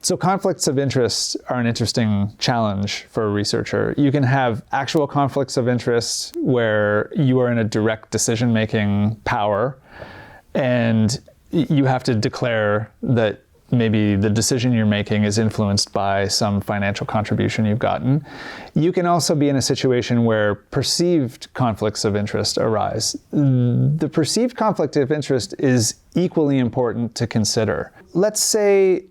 So conflicts of interest are an interesting challenge for a researcher. You can have actual conflicts of interest where you are in a direct decision-making power, and you have to declare that maybe the decision you're making is influenced by some financial contribution you've gotten. You can also be in a situation where perceived conflicts of interest arise. The perceived conflict of interest is equally important to consider. Let's say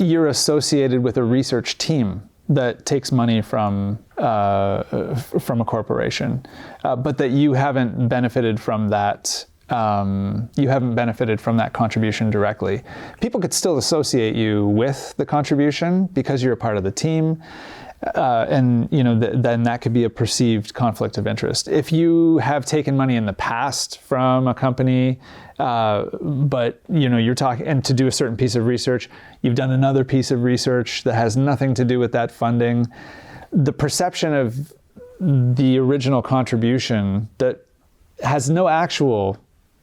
you're associated with a research team that takes money from a corporation, but that you haven't benefited from that. You haven't benefited from that contribution directly. People could still associate you with the contribution because you're a part of the team, and then that could be a perceived conflict of interest. If you have taken money in the past from a company, but you're talking, and to do a certain piece of research, you've done another piece of research that has nothing to do with that funding, the perception of the original contribution that has no actual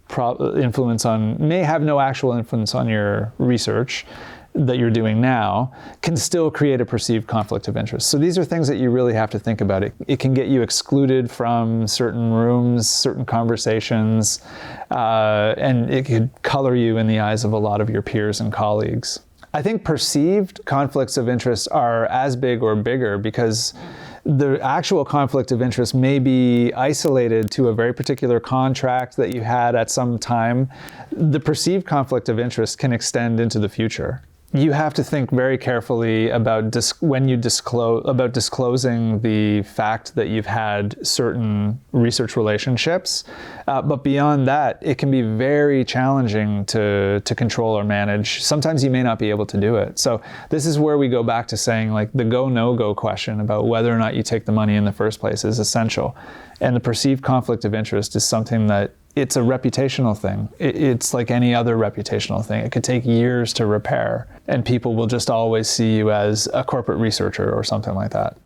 may have no actual influence on your research that you're doing now, can still create a perceived conflict of interest. So these are things that you really have to think about. It can get you excluded from certain rooms, certain conversations, and it could color you in the eyes of a lot of your peers and colleagues. I think perceived conflicts of interest are as big or bigger because the actual conflict of interest may be isolated to a very particular contract that you had at some time. The perceived conflict of interest can extend into the future. You have to think very carefully about when you disclosing the fact that you've had certain research relationships. But beyond that, it can be very challenging to control or manage. Sometimes you may not be able to do it. So this is where we go back to saying, like, the go, no-go question about whether or not you take the money in the first place is essential. And the perceived conflict of interest is something that it's a reputational thing. It's like any other reputational thing. It could take years to repair, and people will just always see you as a corporate researcher or something like that.